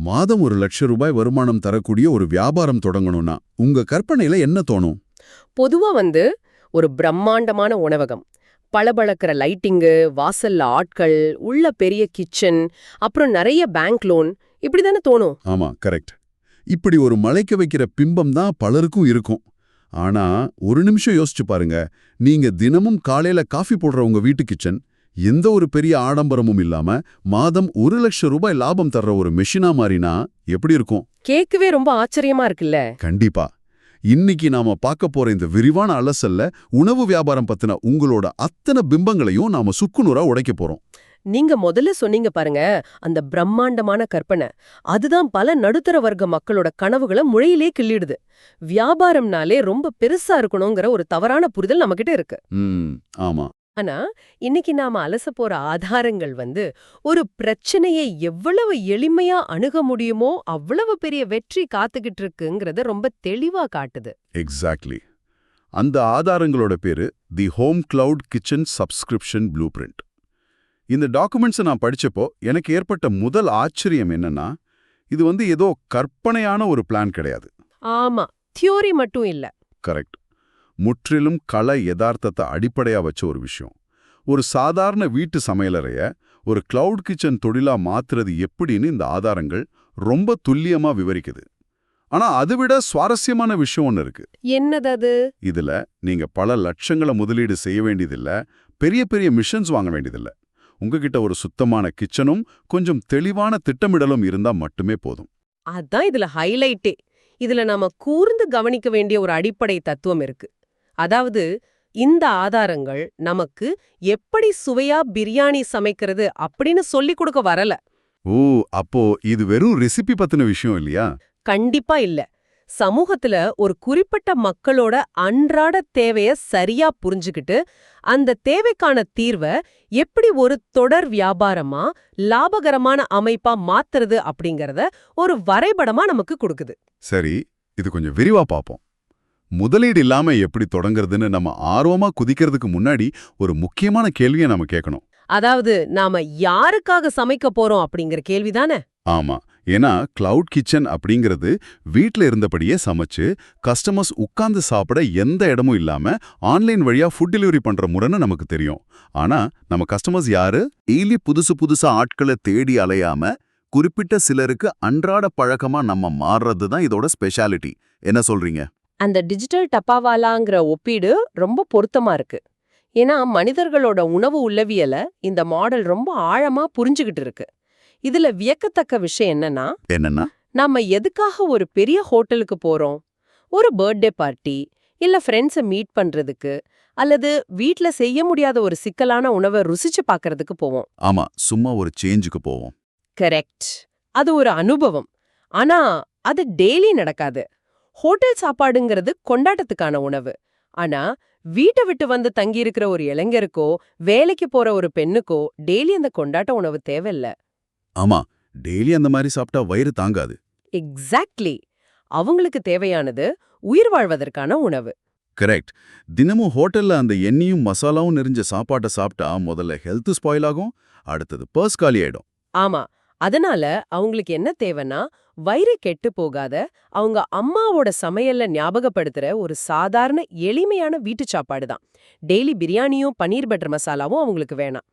மாதம் ₹1,00,000 வருமானம் தரக்கூடிய ஒரு வியாபாரம் தொடங்கணும்னா உங்க கற்பனையில என்ன தோணும்? பொதுவா ஒரு பிரம்மாண்டமான உணவகம், பளபளக்கிற லைட்டிங்கு, வாசல்ல ஆட்கள், உள்ள பெரிய கிச்சன், அப்புறம் நிறைய பேங்க் லோன், இப்படிதானே தோணும். ஆமா, கரெக்ட். இப்படி ஒரு மலைக்க வைக்கிற பிம்பம் தான் பலருக்கும் இருக்கும். ஆனா ஒரு நிமிஷம் யோசிச்சு பாருங்க. நீங்க தினமும் காலையில காஃபி போடுற உங்க வீட்டு கிச்சன் எந்த ஒரு பெரிய ஆடம்பரமும் இல்லாம மாதம் ₹1,00,000 லாபம் தர்ற ஒரு மெஷினா மாறினா எப்படி இருக்கும்? கேட்கவே ரொம்ப ஆச்சரியமா இருக்குல்ல. கண்டிப்பா. இன்னைக்கு நாம பார்க்க போற இந்த விரிவான அலசல்ல உணவு வியாபாரம் பத்தின உங்களோட அத்தனை பிம்பங்களையும் நாம சுக்குநூறா உடைக்க போறோம். நீங்க முதல்ல சொன்னீங்க பாருங்க, அந்த பிரம்மாண்டமான கற்பனை, அதுதான் பல நடுத்தர வர்க்க மக்களோட கனவுகளை முளையிலே கிள்ளிடுது. வியாபாரம்னாலே ரொம்ப பெருசா இருக்கணுங்கிற ஒரு தவறான புரிதல் நம்மகிட்ட இருக்கு. ஆமா. ஆனா இன்னைக்கு நாம அலச போற ஆதாரங்கள் ஒரு பிரச்சனையை எவ்வளவு எளிமையா அணுக முடியுமோ அவ்வளவு பெரிய வெற்றி காத்துக்கிட்டு இருக்குங்கிறத ரொம்ப தெளிவா காட்டுது. எக்ஸாக்ட்லி. அந்த ஆதாரங்களோட பேரு the home cloud kitchen subscription blue print. இந்த டாக்குமெண்ட்ஸை நான் படிச்சப்போ எனக்கு ஏற்பட்ட முதல் ஆச்சரியம் என்னன்னா, இது ஏதோ கற்பனையான ஒரு பிளான் கிடையாது. ஆமா, தியோரி மட்டும் இல்ல. கரெக்ட். முற்றிலும் கள யதார்த்தத்தை அடிப்படையா வச்ச ஒரு விஷயம். ஒரு சாதாரண வீட்டு சமையலறைய ஒரு கிளவுட் கிச்சன் தொழிலா மாத்துறது எப்படின்னு இந்த ஆதாரங்கள் ரொம்ப துல்லியமா விவரிக்குது. ஆனா அதைவிட சுவாரஸ்யமான விஷயம் ஒன்று இருக்கு. என்னது அது? இதுல நீங்க பல லட்சங்களை முதலீடு செய்ய வேண்டியதில்ல, பெரிய பெரிய மிஷன்ஸ் வாங்க வேண்டியதில்ல. உங்ககிட்ட ஒரு சுத்தமான கிச்சனும் கொஞ்சம் தெளிவான திட்டமிடலும் இருந்தா மட்டுமே போதும். அதான் இதுல ஹைலைட்டே. இதுல நாம கூர்ந்து கவனிக்க வேண்டிய ஒரு அடிப்படை தத்துவம் இருக்கு. அதாவது இந்த ஆதாரங்கள் நமக்கு எப்படி சுவையா பிரியாணி சமைக்கிறது அப்படின்னு சொல்லிக் கொடுக்க வரல. ஓ, அப்போ இது வெறும் ரெசிபி பத்தின விஷயம் இல்லையா? கண்டிப்பா இல்ல. சமூகத்துல ஒரு குறிப்பிட்ட மக்களோட அன்றாட தேவைய சரியா புரிஞ்சுக்கிட்டு அந்த தேவைக்கான தீர்வை எப்படி ஒரு தொடர் வியாபாரமா லாபகரமான அமைப்பா மாத்துறது அப்படிங்கறத ஒரு வரைபடமா நமக்கு கொடுக்குது. சரி, இது கொஞ்சம் விரிவா பார்ப்போம். முதலீடு இல்லாம எப்படி தொடங்குறதுன்னு நம்ம ஆர்வமா குதிக்கிறதுக்கு முன்னாடி ஒரு முக்கியமான கேள்வியை நாம கேட்கணும். அதாவது நாம யாருக்காக சமைக்க போறோம் அப்படிங்கிற கேள்விதானே? ஆமா. ஏன்னா கிளவுட் கிச்சன் அப்படிங்கிறது வீட்ல இருந்தபடியே சமைச்சு கஸ்டமர்ஸ் உட்கார்ந்து சாப்பிட எந்த இடமும் இல்லாம ஆன்லைன் வழியா ஃபுட் டெலிவரி பண்ற முறைன்னு நமக்கு தெரியும். ஆனா நம்ம கஸ்டமர்ஸ் யாரு? டெய்லி புதுசு புதுசா ஆட்களை தேடி அலையாம குறிப்பிட்ட சிலருக்கு அன்றாட பழக்கமா நம்ம மாறுறது தான் இதோட ஸ்பெஷாலிட்டி. என்ன சொல்றீங்க? அந்த டிஜிட்டல் டப்பாவாலாங்கிற ஒப்பீடு ரொம்ப பொருத்தமா இருக்கு. ஏன்னா மனிதர்களோட உணவு உளவியல இந்த மாடல் ரொம்ப ஆழமா புரிஞ்சுகிட்டு இருக்கு. இதுல வியக்கத்தக்க விஷயம் என்னன்னா, நாம எதுக்காக ஒரு பெரிய ஹோட்டலுக்கு போறோம்? ஒரு பர்த்டே பார்ட்டி, இல்ல ஃப்ரெண்ட்ஸை மீட் பண்றதுக்கு, அல்லது வீட்ல செய்ய முடியாத ஒரு சிக்கலான உணவை ருசிச்சு பார்க்கறதுக்கு போவோம். ஆமா, சும்மா ஒரு சேஞ்சுக்கு போவோம். கரெக்ட். அது ஒரு அனுபவம். ஆனா அது டெய்லி நடக்காது. ஹோட்டல் சாப்பாடுங்கிறது கொண்டாட்டத்துக்கான உணவு. ஆனா வீட்டை விட்டு தங்கியிருக்கிற ஒரு இளைஞருக்கோ வேலைக்கு போற ஒரு பெண்ணுக்கோ டெய்லி அந்த கொண்டாட்ட உணவு தேவையில்ல. ஆமா, டெய்லி அந்த மாதிரி சாப்பிட்டா வயிறு தாங்காது. எக்ஸாக்ட்லி. அவங்களுக்கு தேவையானது உயிர் வாழ்வதற்கான உணவு. கரெக்ட். தினமும் ஹோட்டல்ல அந்த எண்ணெயும் மசாலாவும் நிறைஞ்ச சாப்பாட்டை சாப்பிட்டா முதல்ல ஹெல்த் ஸ்பாயில் ஆகும், அடுத்தது பர்ஸ் காலி ஆயிடும். ஆமா, அதனால அவங்களுக்கு என்ன தேவைன்னா, வயிறு கெட்டு போகாத அவங்க அம்மாவோட சமையல்ல ஞாபகப்படுத்துற ஒரு சாதாரண எளிமையான வீட்டு சாப்பாடு தான். டெய்லி பிரியாணியும் பன்னீர் பட்டர் மசாலாவும் அவங்களுக்கு வேணாம்.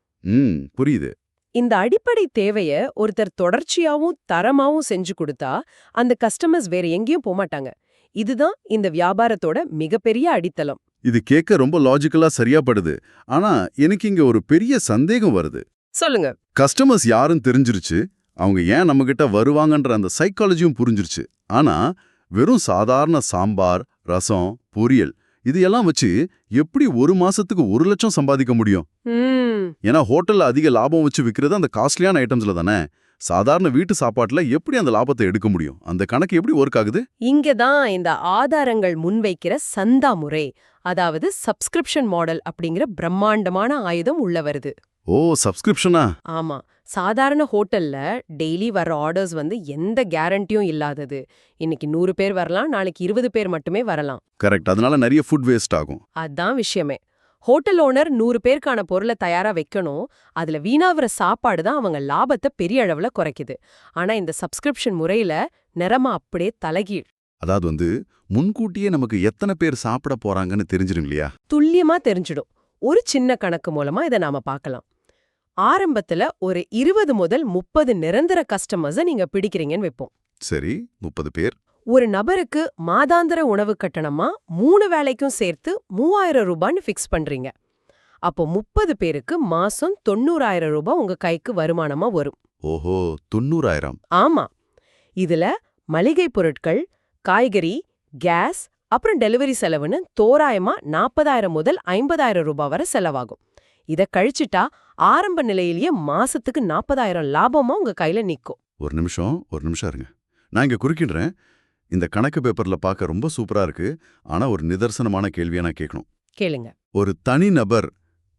புரியுது. இந்த அடிப்படை தேவைய ஒருத்தர் தொடர்ச்சியாவும் தரமாவும் செஞ்சு கொடுத்தா அந்த கஸ்டமர்ஸ் வேற எங்கேயும் போமாட்டாங்க. இதுதான் இந்த வியாபாரத்தோட மிகப்பெரிய அடித்தளம். இது கேட்க ரொம்ப லாஜிக்கலா சரியாப்படுது. ஆனா எனக்கு இங்க ஒரு பெரிய சந்தேகம் வருது. சொல்லுங்க. கஸ்டமர்ஸ் யாருன்னு தெரிஞ்சிருச்சு, அவங்க ஏன் நம்மகிட்ட வருவாங்கன்ற அந்த சைக்காலஜியும் புரிஞ்சிருச்சு. ஆனா வெறும் சாதாரண சாம்பார், ரசம், பொரியல் இது எல்லாம் வச்சு எப்படி ஒரு மாசத்துக்கு 1,00,000 சம்பாதிக்க முடியும்? ஏன்னா ஹோட்டல்ல அதிக லாபம் வச்சு விற்கிறது அந்த காஸ்ட்லியான ஐட்டம்ஸ்ல தானே. சாதாரண வீட்டு சாப்பாட்டுல எப்படி அந்த லாபத்தை எடுக்க முடியும்? அந்த கணக்கு எப்படி ஒர்க் ஆகுது? இங்கதான் இந்த ஆதாரங்கள் முன்வைக்கிற சந்தா முறை, அதாவது சப்ஸ்கிரிப்ஷன் மாடல் அப்படிங்கிற பிரம்மாண்டமான ஆயுதம் உள்ள வருது. ஓ, சப்ஸ்கிரிப்ஷனா? ஆமா. சாதாரண ஹோட்டல்ல டெய்லி வர்ற ஆர்டர்ஸ் எந்த கேரண்டியும் இல்லாதது. இன்னைக்கு 100 பேர் வரலாம், நாளைக்கு 20 பேர் மட்டுமே வரலாம். கரெக்ட். அதனால நிறைய ஃபுட் வேஸ்ட் ஆகும். அதான் விஷயமே. ஹோட்டல் ஓனர் 100 பேருக்கான பொருளை தயாரா வைக்கணும். அதுல வீணாகிற சாப்பாடு தான் அவங்க லாபத்தை பெரிய அளவுல குறைக்குது. ஆனா இந்த சப்ஸ்கிரிப்ஷன் முறையில நிறமா அப்படியே தலைகீழ். அதாவது முன்கூட்டியே நமக்கு எத்தனை பேர் சாப்பிட போறாங்கன்னு தெரிஞ்சிடும் இல்லையா? துல்லியமா தெரிஞ்சிடும். ஒரு சின்ன கணக்கு மூலமா இதை நாம பார்க்கலாம். ஆரம்பத்துல ஒரு 20 முதல் 30 நிரந்தர கஸ்டமர்ஸை நீங்க பிடிக்கிறீங்கன்னு வைப்போம். சரி, 30 பேர். ஒரு நபருக்கு மாதாந்திர உணவு கட்டணமா 3 வேளைக்கும் சேர்த்து 3000 ரூபான்னு ஃபிக்ஸ் பண்றீங்க. அப்போ 30 பேருக்கு மாசம் 90,000 ரூபாய் உங்க கைக்கு வருமானமா வரும். ஓஹோ, 90,000. ஆமா. இதுல மளிகை பொருட்கள், காய்கறி, கேஸ், அப்புறம் டெலிவரி செலவுன்னு தோராயமா 40,000 முதல் 50,000 ரூபாய் வரை செலவாகும். இத கழிச்சிட்டா ஆரம்ப நிலையிலேயே மாசத்துக்கு 40,000 லாபமா உங்க கையில நிக்கும். ஒரு நிமிஷம் இருங்க. நான் இங்க குறுக்கிடுறேன். இந்த கணக்கு பேப்பர்ல பார்க்க ரொம்ப சூப்பரா இருக்கு. ஆனா ஒரு நிதர்சனமான கேள்வியை நான் கேட்கணும். கேளுங்க. ஒரு தனி நபர்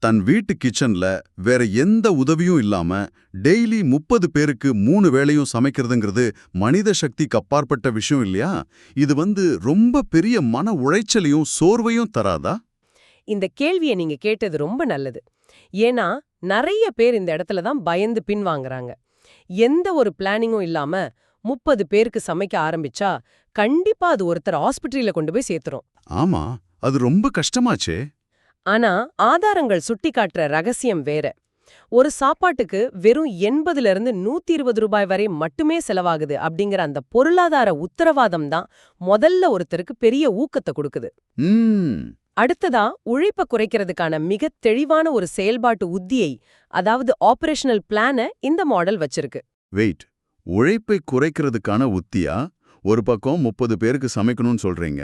தன் வீட்டு கிச்சன்ல வேற எந்த உதவியும் இல்லாம டெய்லி 30 பேருக்கு 3 வேளையும் சமைக்கிறதுங்கிறது மனித சக்திக்கு அப்பாற்பட்ட விஷயம் இல்லையா? இது ரொம்ப பெரிய மன உளைச்சலையும் சோர்வையும் தராதா? இந்த கேள்வியை நீங்க கேட்டது ரொம்ப நல்லது. ஏன்னா நிறைய பேர் இந்த இடத்துல தான் பயந்து பின்வாங்குறாங்க. எந்த ஒரு பிளானிங்கும் இல்லாம 30 பேருக்கு சமைக்க ஆரம்பிச்சா கண்டிப்பா அது ஒருத்தர் ஹாஸ்பிட்டல்ல கொண்டு போய் சேர்த்துரும். ஆமா, அது ரொம்ப கஷ்டமாச்சே. ஆனா ஆதாரங்கள் சுட்டி காட்டுற ரகசியம் வேற. ஒரு சாப்பாட்டுக்கு வெறும் 80 இருந்து 120 ரூபாய் வரை மட்டுமே செலவாகுது அப்படிங்கிற அந்த பொருளாதார உத்தரவாதம் தான் முதல்ல ஒருத்தருக்கு பெரிய ஊக்கத்தை கொடுக்குது. அடுத்ததா உழைப்ப குறைக்கிறதுக்கான மிக தெளிவான ஒரு செயல்பாட்டு உத்தியை, அதாவது ஆபரேஷனல் பிளான இந்த மாடல் வச்சிருக்கு. வெயிட், உழைப்பை குறைக்கிறதுக்கான உத்தியா? ஒரு பக்கம் 30 பேருக்கு சமைக்கணும்னு சொல்றீங்க,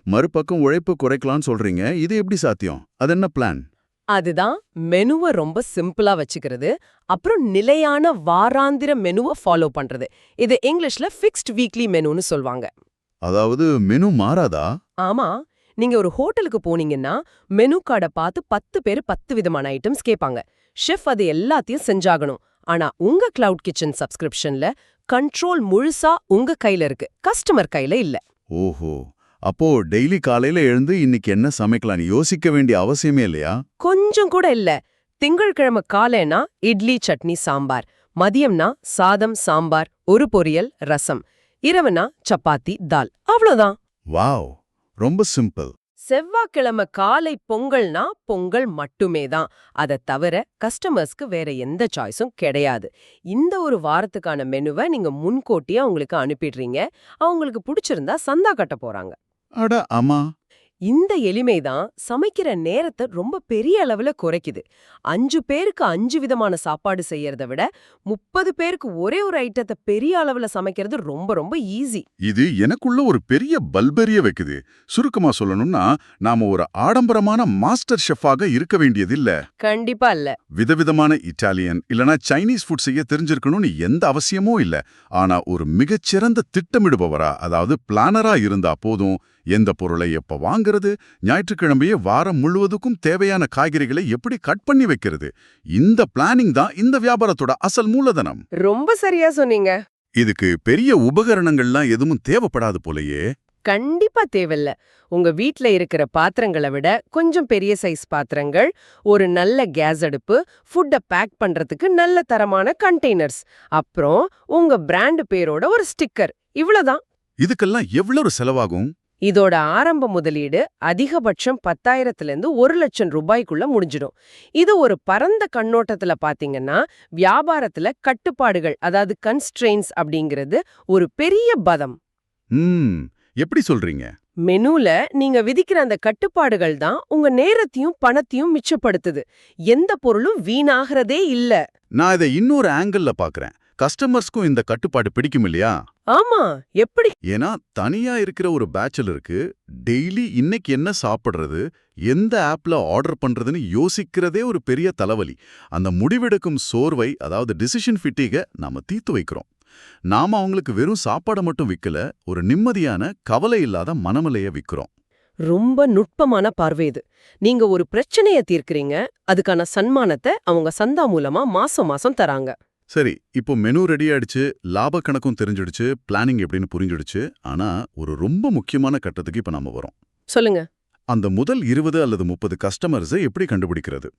மறுபக்கம் உழைப்பு குறைக்கலாம்னு சொல்றீங்க. இது எப்படி சாத்தியம்? அது என்ன பிளான்? அதுதான் மெனுவை ரொம்ப சிம்பிளா வச்சுக்கிறது, அப்புறம் நிலையான வாராந்திர மெனுவை ஃபாலோ பண்றது. இது இங்கிலீஷ்ல ஃபிக்ஸ்ட் வீக்லி மெனுன்னு சொல்வாங்க. அதாவது மெனு மாறாதா? ஆமா. நீங்க ஒரு ஹோட்டலுக்கு போனீங்கன்னா மெனு கார்டை பார்த்து 10 பேர் 10 விதமான ஐட்டம்ஸ் கேட்பாங்க. ஷெஃப் அது எல்லாத்தையும் செஞ்சாகணும். ஆனா உங்க கிளவுட் கிச்சன் சப்ஸ்கிரிப்ஷன்ல கண்ட்ரோல் முழுசா உங்க கையில இருக்கு, கஸ்டமர் கையில இல்ல. ஓஹோ, அப்போ டெய்லி காலையில எழுந்து இன்னைக்கு என்ன சமைக்கலாம்னு யோசிக்க வேண்டிய அவசியமே இல்லையா? கொஞ்சம் கூட இல்ல. திங்கட்கிழமை காலைனா இட்லி சட்னி சாம்பார், மதியம்னா சாதம் சாம்பார் ஒரு பொரியல் ரசம், இரவுனா சப்பாத்தி தால், அவ்வளோதான். வாவ், ரொம்ப சிம்பிள். செவ்வாய்க்கிழமை காலை பொங்கல்னா பொங்கல் மட்டுமே தான். அதை தவிர கஸ்டமர்ஸ்க்கு வேற எந்த சாய்ஸும் கிடையாது. இந்த ஒரு வாரத்துக்கான மெனுவை நீங்க முன்கூட்டியே அவங்களுக்கு அனுப்பிடுறீங்க. அவங்களுக்கு பிடிச்சிருந்தா சந்தா கட்ட போறாங்க. அட ஆமா. இந்த எளிமைதான் சமைக்கிற நேரத்தை ரொம்ப பெரிய அளவுல குறைக்குது. 5 பேருக்கு 5 விதமான சாப்பாடு செய்யறத விட 30 பேருக்கு ஒரே ஒரு ஐட்டத்தை பெரிய அளவுல சமைக்கிறது ரொம்ப ரொம்ப ஈஸி. இது எனக்குள்ள ஒரு பெரிய பல்பெரிய வைக்குது. சுருக்கமா சொல்லணும்னா, நாம ஒரு ஆடம்பரமான மாஸ்டர் ஷெஃபாக இருக்க வேண்டியதில்ல. கண்டிப்பா இல்ல. விதவிதமான இட்டாலியன் இல்லனா சைனீஸ் ஃபுட் செய்ய தெரிஞ்சிருக்கணும்னு எந்த அவசியமும் இல்ல. ஆனா ஒரு மிகச்சிறந்த திட்டமிடுபவரா, அதாவது பிளானரா இருந்தா போதும். எந்த பொருளை எப்ப வாங்குறது, ஞாயிற்றுக்கிழமையே வாரம் முழுவதுக்கும் தேவையான காய்கறிகளை எப்படி கட் பண்ணி வைக்கிறது, இந்த பிளானிங் தான் இந்த வியாபாரத்தோட அசல் மூலதனம். ரொம்ப சரியா சொன்னீங்க. இதுக்கு பெரிய உபகரணங்கள்லாம் எதுவும் தேவைப்படாது போலயே. கண்டிப்பா தேவையில்ல. உங்க வீட்ல இருக்கிற பாத்திரங்களை விட கொஞ்சம் பெரிய சைஸ் பாத்திரங்கள், ஒரு நல்ல கேஸ் அடுப்பு, ஃபுட்டை பேக் பண்றதுக்கு நல்ல தரமான கண்டெய்னர்ஸ், அப்புறம் உங்க பிராண்ட் பேரோட ஒரு ஸ்டிக்கர், இவ்வளவுதான். இதுக்கெல்லாம் எவ்வளவு செலவாகும்? இதோட ஆரம்ப முதலீடு அதிகபட்சம் 10,000 1 லட்சம் ரூபாய்க்குள்ள முடிஞ்சிடும். இது ஒரு பரந்த கண்ணோட்டத்துல பாத்தீங்கன்னா வியாபாரத்துல கட்டுப்பாடுகள், அதாவது கன்ஸ்ட்ரெயின்ஸ் அப்படிங்கிறது ஒரு பெரிய பதம். எப்படி சொல்றீங்க? மெனுல நீங்க விதிக்கிற அந்த கட்டுப்பாடுகள் தான் உங்க நேரத்தையும் பணத்தையும் மிச்சப்படுத்துது. எந்த பொருளும் வீணாகிறதே இல்ல. நான் இதை இன்னொரு ஆங்கிள் பாக்குறேன். கஸ்டமர்ஸ்க்கும் இந்த கட்டுப்பாடு பிடிக்கும் இல்லையா? ஆமா. எப்படி? ஏன்னா தனியா இருக்கிற ஒரு பேச்சலருக்கு டெய்லி இன்னைக்கு என்ன சாப்பிடுறது, எந்த ஆப்ல ஆர்டர் பண்றதுன்னு யோசிக்கிறதே ஒரு பெரிய தலைவலி. அந்த முடிவெடுக்கும் சோர்வை, அதாவது டிசிஷன் ஃபிட்டிக நாம தீர்த்து வைக்கிறோம். நாம அவங்களுக்கு வெறும் சாப்பாடை மட்டும் விக்கல, ஒரு நிம்மதியான கவலை இல்லாத மனநிலைய விக்கிறோம். ரொம்ப நுட்பமான பார்வை இது. நீங்க ஒரு பிரச்சனைய தீர்க்கறீங்க, அதுக்கான சன்மானத்தை அவங்க சந்தா மூலமா மாசம் மாசம் தராங்க. சரி, இப்போ மெனு ரெடி ஆயிடுச்சு, லாப கணக்கும் தெரிஞ்சிடுச்சு, பிளானிங் எப்படின்னு புரிஞ்சிடுச்சு. ஆனா ஒரு ரொம்ப முக்கியமான கட்டத்துக்கு இப்ப நாம வரோம். சொல்லுங்க. அந்த முதல் 20 அல்லது 30 கஸ்டமர்ஸை எப்படி கண்டுபிடிக்கிறது?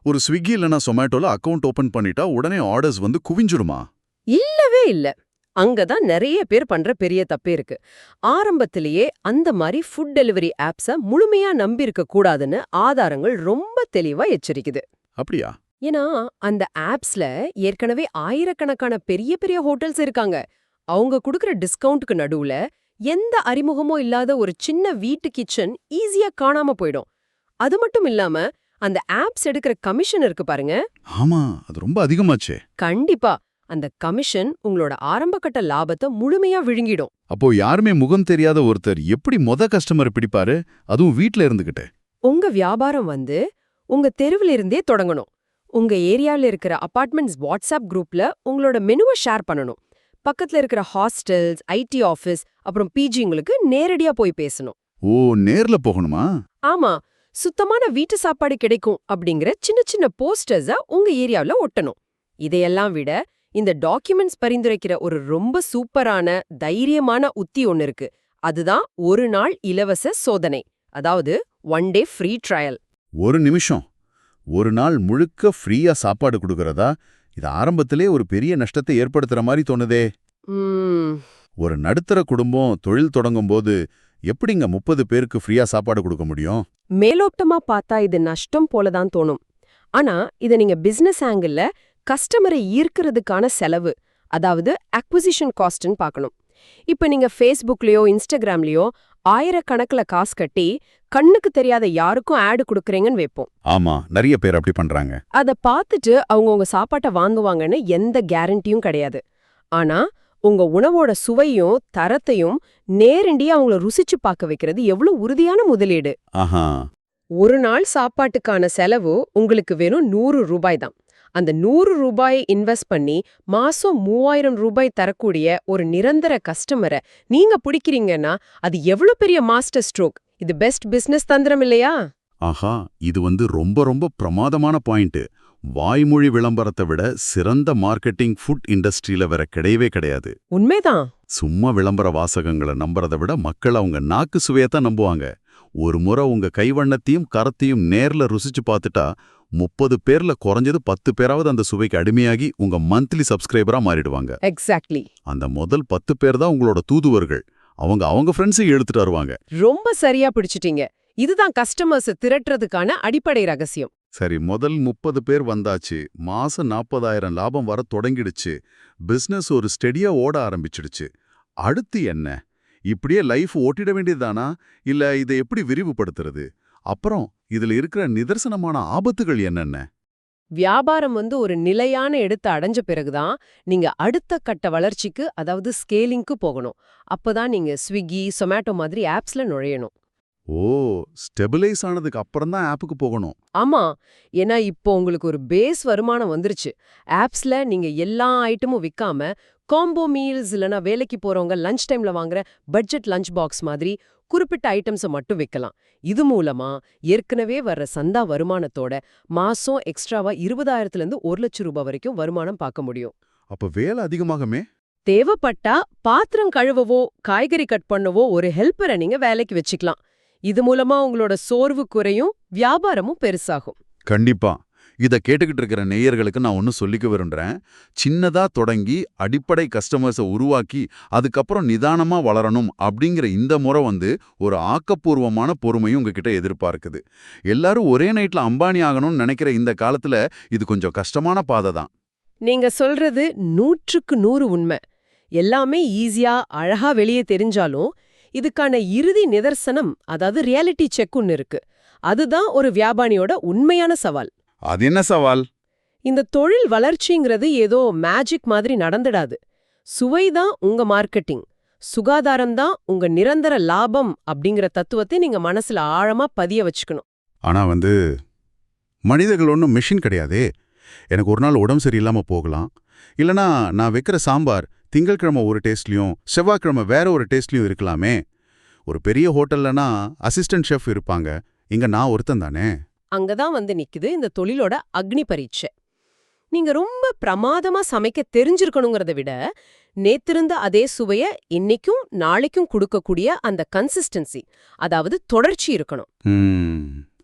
ஒரு ஸ்விக்கி இல்லைனா சொமேட்டோல அக்கவுண்ட் ஓபன் பண்ணிட்டா உடனே ஆர்டர்ஸ் வந்து குவிஞ்சிருமா? இல்லவே இல்ல. அங்கதான் நிறைய பேர் பண்ற பெரிய தப்பே இருக்கு. ஆரம்பத்திலேயே அந்த மாதிரி ஃபுட் டெலிவரி ஆப்ஸ முழுமையா நம்பி இருக்க கூடாதுன்னு ஆதாரங்கள் ரொம்ப தெளிவா எச்சரிக்குது. அப்படியா? ஏன்னா அந்த ஆப்ஸ்ல ஏற்கனவே ஆயிரக்கணக்கான பெரிய பெரிய ஹோட்டல்ஸ் இருக்காங்க. அவங்க குடுக்கற டிஸ்கவுண்ட்க்கு நடுவுல எந்த அறிமுகமும் இல்லாத ஒரு சின்ன வீட்டு கிச்சன் ஈஸியா காணாம போயிடும். அது மட்டும் இல்லாம அந்த ஆப்ஸ் எடுக்கிற கமிஷன் இருக்கு பாருங்க. ஆமா, அது ரொம்ப அதிகமாச்சே. கண்டிப்பா அந்த கமிஷன் உங்களோட ஆரம்பகட்ட லாபத்தை முழுமையா விழுங்கிடும். அப்போ யாருமே முகம் தெரியாத ஒருத்தர் எப்படி கஸ்டமரை பிடிப்பாரு, அதுவும் வீட்ல இருந்துகிட்டு? உங்க வியாபாரம் வந்து உங்க தெருவில் இருந்தே தொடங்கணும். உங்க ஏரியால இருக்கிற அபார்ட்மெண்ட்ஸ் வாட்ஸ்அப் குரூப்ல உங்களோட மெனுவை ஷேர் பண்ணணும். பக்கத்துல இருக்கிற ஹாஸ்டல்ஸ், ஐடி ஆபீஸ், அப்புறம் பிஜிங்களுக்கு நேரடியா போய் பேசணும். ஓ, நேர்ல போகணுமா? ஆமா, சுத்தமான வீட்டு சாப்பாடு கிடைக்கும் அப்படிங்கிற சின்ன சின்ன போஸ்டர்ஸ உங்க ஏரியாவுல ஒட்டணும். இதையெல்லாம் விட இந்த டாக்குமெண்ட்ஸ் பரிந்துரைக்கிற ஒரு ரொம்ப சூப்பரான தைரியமான உத்தி ஒன்னு இருக்கு. அதுதான் ஒரு நாள் இலவச சோதனை, அதாவது 1 day ஃப்ரீ ட்ரையல். ஒரு நிமிஷம், ஒரு நாள் முழுக்க ஃப்ரீயா சாப்பாடு கொடுக்கறதா? இது ஆரம்பத்திலே ஒரு பெரிய நஷ்டத்தை ஏற்படுத்துற மாதிரி தோணுதே. ஒரு நடுத்தர குடும்பம் தொழில் தொடங்கும் போது எப்படிங்க 30 பேருக்கு ஃப்ரீயா சாப்பாடு கொடுக்க முடியும்? மேலோட்டமா பார்த்தா இது நஷ்டம் போலதான் தோணும். ஆனா இத நீங்க பிசினஸ் ஆங்கிள்ல கஸ்டமரை ஈர்க்கிறதுக்கான செலவு, அதாவது அக்விசிஷன் காஸ்ட்னு பார்க்கணும். இப்ப நீங்க ஃபேஸ்புக்லயோ இன்ஸ்டாகிராம்லயோ ஆயிரக்கணக்கில் காசு கட்டி கண்ணுக்கு தெரியாத யாருக்கும் ஆடு கொடுக்கறீங்கன்னு வைப்போம். ஆமா, நிறைய பேர் அப்படி பண்றாங்க. அத பார்த்துட்டு அவங்க உங்க சாப்பாட்டை வாங்குவாங்கன்னு எந்த கேரண்டியும் கிடையாது. ஆனா உங்க உணவோட சுவையும் தரத்தையும் நேரடியா அவங்கள ருசிச்சு பார்க்க வைக்கிறது எவ்வளவு உறுதியான முதலீடு. ஆஹா. ஒரு நாள் சாப்பாட்டுக்கான செலவு உங்களுக்கு வெறும் 100 ரூபாய் தான். அந்த 100 ரூபாயை இன்வெஸ்ட் பண்ணி மாசம் 3000 ரூபாய் தரக்கூடிய ஒரு நிரந்தர கஸ்டமரை நீங்க பிடிக்கிறீங்கன்னா அது எவ்வளவு பெரிய மாஸ்டர் ஸ்ட்ரோக். இது பெஸ்ட் பிசினஸ் தந்திரம் இல்லையா? ஆஹா, இது ரொம்ப ரொம்ப பிரமாதமான பாயிண்ட். வாய்மொழி விளம்பரத்தை விட சிறந்த மார்க்கெட்டிங் ஃபுட் இண்டஸ்ட்ரியில வேற கிடையவே கிடையாது. உண்மைதான். சும்மா விளம்பர வாசகங்களை நம்புறதை விட மக்கள் அவங்க நாக்கு சுவையத்தான் நம்புவாங்க. ஒரு முறை உங்க கைவண்ணத்தையும் கரத்தையும் நேர்ல ருசிச்சு பார்த்துட்டா 30 பேர்ல குறைஞ்சது 10 பேராவது அந்த சுவைக்கு அடிமையாகி உங்க மந்த்லி சப்ஸ்கிரைபரா மாறிடுவாங்க. எக்ஸாக்ட்லி. அந்த முதல் 10 பேர் தான் உங்களோட தூதுவர்கள். அவங்க ஃப்ரெண்ட்ஸை எடுத்துட்டு வருவாங்க. ரொம்ப சரியா பிடிச்சிட்டீங்க. இதுதான் கஸ்டமர்ஸ் திரட்டுறதுக்கான அடிப்படை ரகசியம். சரி, முதல் 30 பேர் வந்தாச்சு. மாசம் 40,000 லாபம் வர தொடங்கிடுச்சு. பிசினஸ் ஒரு ஸ்டெடியா ஓட ஆரம்பிச்சிடுச்சு. அடுத்து என்ன? இப்படியே லைஃப் ஓட்டிட வேண்டியதுதானா, இல்ல இதை எப்படி விரிவுபடுத்துறது? அப்புறம் இதுல இருக்கிற நிதர்சனமான ஆபத்துகள் என்னென்ன? வியாபாரம் ஒரு நிலையான இடத்தை அடைஞ்ச பிறகுதான் நீங்க அடுத்த கட்ட வளர்ச்சிக்கு, அதாவது ஸ்கேலிங்க்கு போகணும். அப்பதான் நீங்க ஸ்விக்கி, சொமேட்டோ மாதிரி ஆப்ஸ்ல நுழையணும். ஓ, ஸ்டெபிலைஸ் ஆனதுக்கு அப்புறம் தான் ஆப்புக்கு போகணும். ஆமா, ஏன்னா இப்போ உங்களுக்கு ஒரு பேஸ் வருமானம் வந்துருச்சு. ஆப்ஸ்ல நீங்க எல்லா ஐட்டமும் விக்காம காம்போ மீல்ஸ் இல்லனா வேலைக்கு போறவங்க லஞ்ச் டைம்ல வாங்குற பட்ஜெட் லஞ்ச் பாக்ஸ் மாதிரி குறிப்பிட்ட ஐட்டம்ஸை மட்டும் விக்கலாம். இது மூலமா ஏற்கனவே வர்ற சந்தா வருமானத்தோட மாசம் எக்ஸ்ட்ராவா 20,000 இருந்து 1 லட்சம் ரூபாய் வரைக்கும் வருமானம் பார்க்க முடியும். அப்ப வேலை அதிகமாகமே. தேவைப்பட்டா பாத்திரம் கழுவவோ காய்கறி கட் பண்ணவோ ஒரு ஹெல்ப்பரை நீங்க வேலைக்கு வச்சுக்கலாம். இது மூலமா உங்களோட சோர்வு குறையும், வியாபாரமும் பெருசாகும். கண்டிப்பா. இத கேட்டுக்கிட்டு இருக்கிற நேயர்களுக்கு நான் ஒன்னு சொல்லிக்க விரும்புறேன். சின்னதா தொடங்கி அடிப்படை கஸ்டமர்ஸை உருவாக்கி அதுக்கப்புறம் நிதானமா வளரணும் அப்படிங்கிற இந்த முறை ஒரு ஆக்கப்பூர்வமான பொறுமையும் உங்ககிட்ட எதிர்பார்க்குது. எல்லாரும் ஒரே நைட்ல அம்பானி ஆகணும்னு நினைக்கிற இந்த காலத்துல இது கொஞ்சம் கஷ்டமான பாதை தான். நீங்க சொல்றது 100க்கு 100 உண்மை. எல்லாமே ஈஸியா அழகா வெளியே தெரிஞ்சாலும் இதுக்கான இறுதி நிதர்சனம், அதாவது ரியாலிட்டி செக் ஒன்னு இருக்கு. அதுதான் ஒரு வியாபாரியோட உண்மையான சவால். அது என்ன சவால்? இந்த தொழில் வளர்ச்சிங்கிறது ஏதோ மேஜிக் மாதிரி நடந்துடாது. சுவைதான் உங்க மார்க்கெட்டிங், சுகாதாரம்தான் உங்க நிரந்தர லாபம் அப்படிங்கிற தத்துவத்தை நீங்க மனசுல ஆழமா பதிய வச்சுக்கணும். ஆனா மனிதர்கள் ஒன்றும் மெஷின் கிடையாதே. எனக்கு ஒரு நாள் உடம்பு சரியில்லாம போகலாம். இல்லனா நான் வைக்கிற சாம்பார் திங்கட்கிழமை ஒரு டேஸ்ட்லயும் செவ்வாய்க்கிழமை வேற ஒரு டேஸ்ட்லயும் இருக்கலாமே. ஒரு பெரிய ஹோட்டல்லனா அசிஸ்டன்ட் ஷெஃப் இருப்பாங்க. இங்க நான் ஒருத்தன் தானே. அங்கதான் நிக்குது இந்த தொழிலோட அக்னி பரீட்சை. நீங்க ரொம்ப பிரமாதமா சமைக்க தெரிஞ்சிருக்கணுங்கிறத விட நேத்திருந்த அதே சுவைய இன்னைக்கும் நாளைக்கும் கொடுக்கக்கூடிய அந்த கன்சிஸ்டன்சி, அதாவது தொடர்ச்சி இருக்கணும்.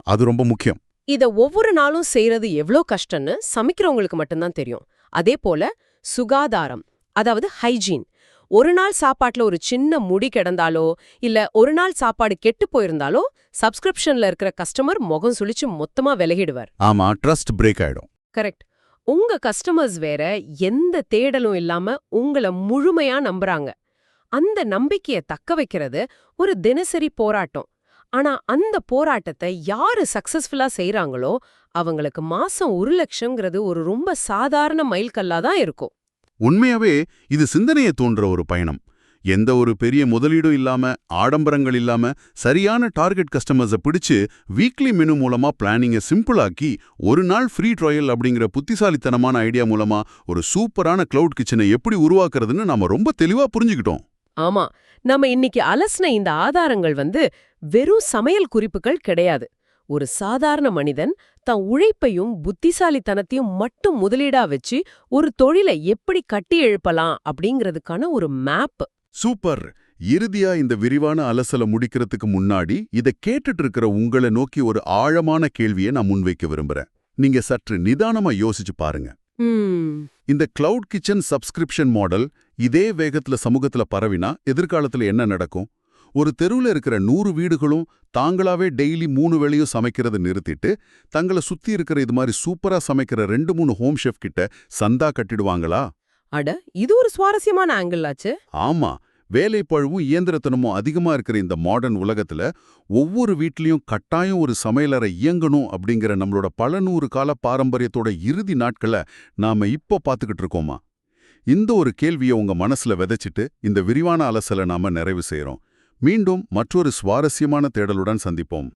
அது ரொம்ப முக்கியம். இத ஒவ்வொரு நாளும் செய்யறது எவ்ளோ கஷ்டம்னு சமைக்கிறவங்களுக்கு மட்டும்தான் தெரியும். அதே போல சுகாதாரம், அதாவது ஹைஜீன். ஒரு நாள் சாப்பாட்டுல ஒரு சின்ன முடி கிடந்தாலோ இல்ல ஒரு நாள் சாப்பாடு கெட்டு போயிருந்தாலோ சப்ஸ்கிரிப்ஷன்ல இருக்கிற கஸ்டமர் முகம் சுளிச்சு மொத்தமா விலகிடுவார். ஆமா, ட்ரஸ்ட் பிரேக் ஆயிடும். கரெக்ட். உங்க கஸ்டமர்ஸ் வேற எந்த தேடலும் இல்லாம உங்கள முழுமையா நம்புறாங்க. அந்த நம்பிக்கைய தக்க வைக்கிறது ஒரு தினசரி போராட்டம். ஆனா அந்த போராட்டத்தை யாரு சக்சஸ்ஃபுல்லா செய்றாங்களோ அவங்களுக்கு மாசம் 1 லட்சம்ங்கிறது ஒரு ரொம்ப சாதாரண மைல்கல்லா தான் இருக்கும். உண்மையாவே இது சிந்தனையை தூண்டுற ஒரு பயணம். எந்த ஒரு பெரிய முதலீடும் இல்லாம, ஆடம்பரங்கள் இல்லாம, சரியான டார்கெட் கஸ்டமர்ஸை பிடிச்சு வீக்லி மெனு மூலமா பிளானிங்கை சிம்பிளாக்கி ஒரு நாள் ஃப்ரீ ட்ரையல் அப்படிங்கிற புத்திசாலித்தனமான ஐடியா மூலமா ஒரு சூப்பரான கிளவுட் கிச்சனை எப்படி உருவாக்குறதுன்னு நாம ரொம்ப தெளிவா புரிஞ்சுக்கிட்டோம். ஆமா, நம்ம இன்னைக்கு அலசின இந்த ஆதாரங்கள் வெறும் சமையல் குறிப்புகள் கிடையாது. ஒரு சாதாரண மனிதன் தன் உழைப்பையும் புத்திசாலித்தனத்தையும் மட்டும் முதலீடா வச்சு ஒரு தொழிலை எப்படி கட்டி எழுப்பலாம் அப்படிங்கிறதுக்கான ஒரு மேப். சூப்பர். இறுதியா இந்த விரிவான அலசல முடிக்கிறதுக்கு முன்னாடி இதை கேட்டுட்டு இருக்கிற உங்களை நோக்கி ஒரு ஆழமான கேள்வியை நான் முன்வைக்க விரும்புறேன். நீங்க சற்று நிதானமா யோசிச்சு பாருங்க. இந்த கிளவுட் கிச்சன் சப்ஸ்கிரிப்ஷன் மாடல் இதே வேகத்துல சமூகத்துல பரவினா எதிர்காலத்துல என்ன நடக்கும்? ஒரு தெருவுல இருக்கிற 100 வீடுகளும் தாங்களாவே டெய்லி 3 வேளையும் சமைக்கிறத நிறுத்திட்டு தங்களை சுத்தி இருக்கிற இது மாதிரி சூப்பரா சமைக்கிற 2-3 ஹோம் ஷெஃப் கிட்ட சந்தா கட்டிடுவாங்களா? அட, இது ஒரு சுவாரஸ்யமான ஆங்கிள் ஆச்சு. ஆமா, வேலைப்பழுவும் இயந்திரத்தனமும் அதிகமா இருக்கிற இந்த மாடர்ன் உலகத்துல ஒவ்வொரு வீட்லயும் கட்டாயம் ஒரு சமையலறை இயங்கணும் அப்படிங்கிற நம்மளோட பல 100 கால பாரம்பரியத்தோட இறுதி நாட்களை நாம இப்போ பார்த்துக்கிட்டு இருக்கோமா? இந்த ஒரு கேள்வியை உங்க மனசுல விதைச்சிட்டு இந்த விரிவான அலசலை நாம நிறைவு செய்யறோம். மீண்டும் மற்றொரு சுவாரஸ்யமான தேடலுடன் சந்திப்போம்.